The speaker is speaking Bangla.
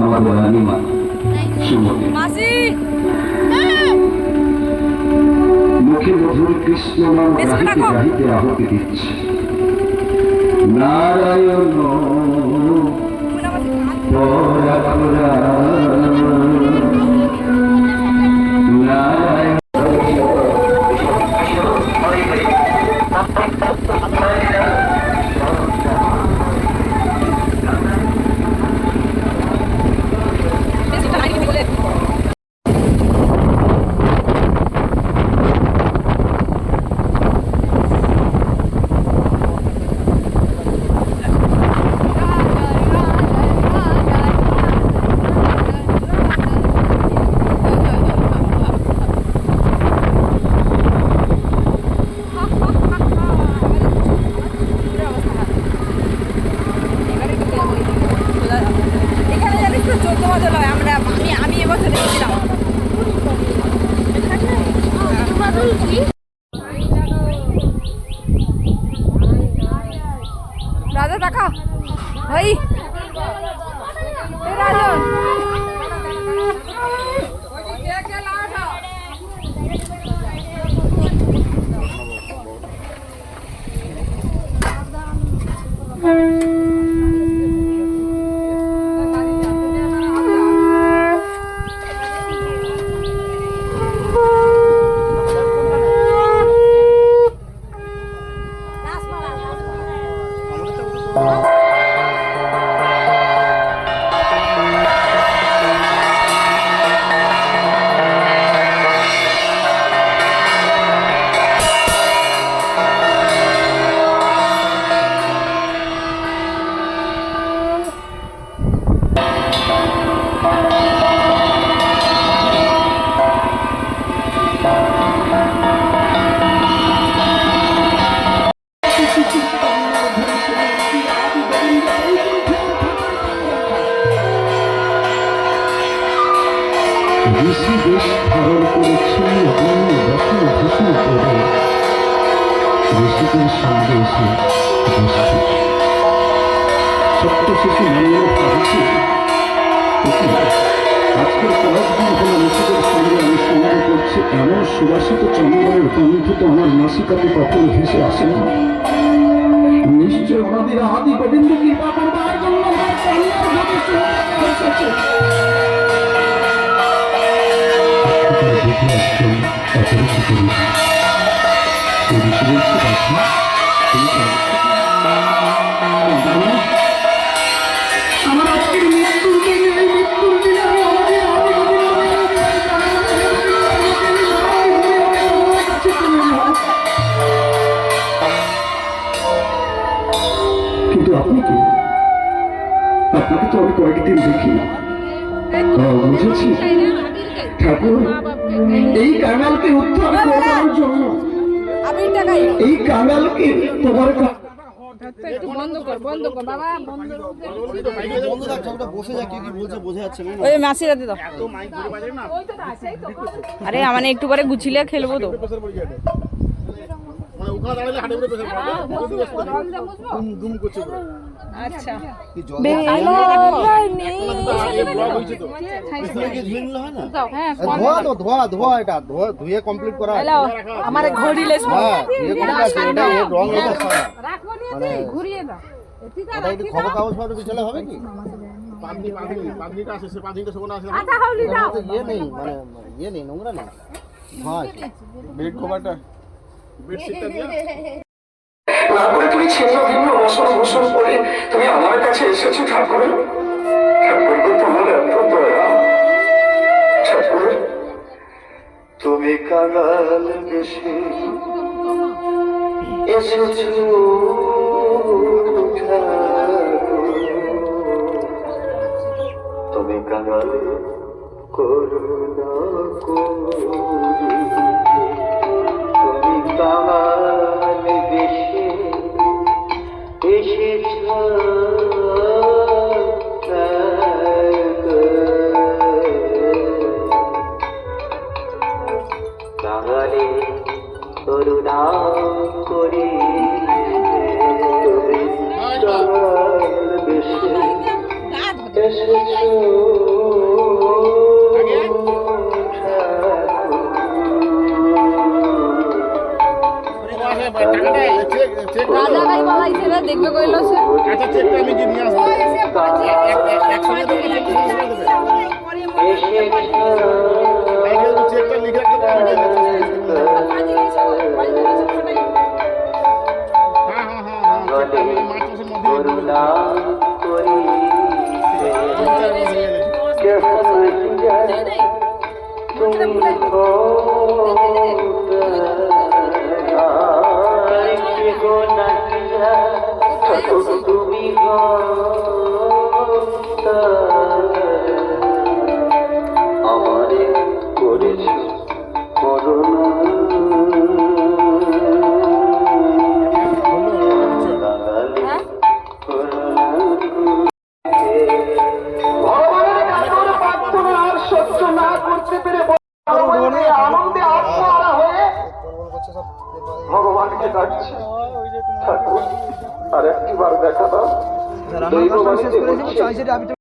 আমাদের রানীমা মুখে মধুর কৃষ্ণ নাম গাহিতে গাহিতে আহুতি দিচ্ছে নারায়ণ পরাপরা নারায়ণ राजा देखा भाई राजन ঋষি বেশ ধারণ করেছি ভূষণ করে ঋষিদের সঙ্গে এসে ছোট্ট শিশু মনে ভাবছি আজকের কয়েকদিন হল ঋষিদের সঙ্গে আমি সঙ্গে করছি এমন সুবাসিত চন্দনের গন্ধ তো আমার নাসিকাতে কখনো ভেসে আসে না নিশ্চয় ওনাদের আদি গোবিন্দ কৃপা করবার জন্য অপরিচিত ঋষি সেই ঋষি বলছে আমার আজকের মৃত্যুর দিনে কিন্তু আপনি কি আপনাকে তো আমি কয়েকদিন দেখি না বুঝেছি ঠাকুর এই কাঙালকে উদ্ধার করার জন্য এই কাঙালকে তোমার বন্ধ কর বাবা বসে যা কি বলছে বোঝা যাচ্ছে না ওই মাসিরা দে দাও আরে মানে একটু পরে গুছিয়ে খেলবো তো মানে ওখানে দাঁড়ালে হাঁটে করে দুম করছে আচ্ছা কি জল ব্লক হইছে তো এখানে কি ধুয়ে নিলে হয় না ধোয়া এটা ধুয়ে কমপ্লিট করা আমার ঘড়িলেস এটা রং এটা রাখো নি ঘুরিয়ে দাও এটা একটু খবর কাগজ ফাটো বিছালে হবে কি পাবলিটা আছে সে পাবলিটা সব না আছে আচ্ছা হাউলি দাও ইয়ে নেই মানে ইয়ে নেই নোংরা না হ্যাঁ বেড কভারটা বেডশিটটা দিয়া তারপরে তুমি ছিন্ন ভিন্ন বসন করে তুমি আমার কাছে এসেছো ঠাকুর তোমার এত দয়া ঠাকুর তুমি কাঙাল বেশি এসেছো তুমি কাঙাল করুণা তুমি কাঙাল বেশি এসেছ কাঙালে করুণা করি তুমি কাঙাল বেশি এসেছ রাজা ভাই বলাইছে রে দেখবে কইলো সে আচ্ছা চেকটা আমি দিয়ে নিয়ে আসবো একসঙ্গে দেবো না চেকটা সঙ্গে দেবে চেকটা লিখে রাখতে পারবে হ্যাঁ হ্যাঁ হ্যাঁ হ্যাঁ চেকটা আমি মার্চ মাসের মধ্যে তুমি আমারে করেছ করুণা ভগবানের কাতর প্রার্থনা আর সহ্য না করতে পেরে আনন্দে আত্মহারা হয়ে ভগবানকে ডাকছে ঠাকুর আর একটিবার দেখা দাও দৈব বাণীতে বলছে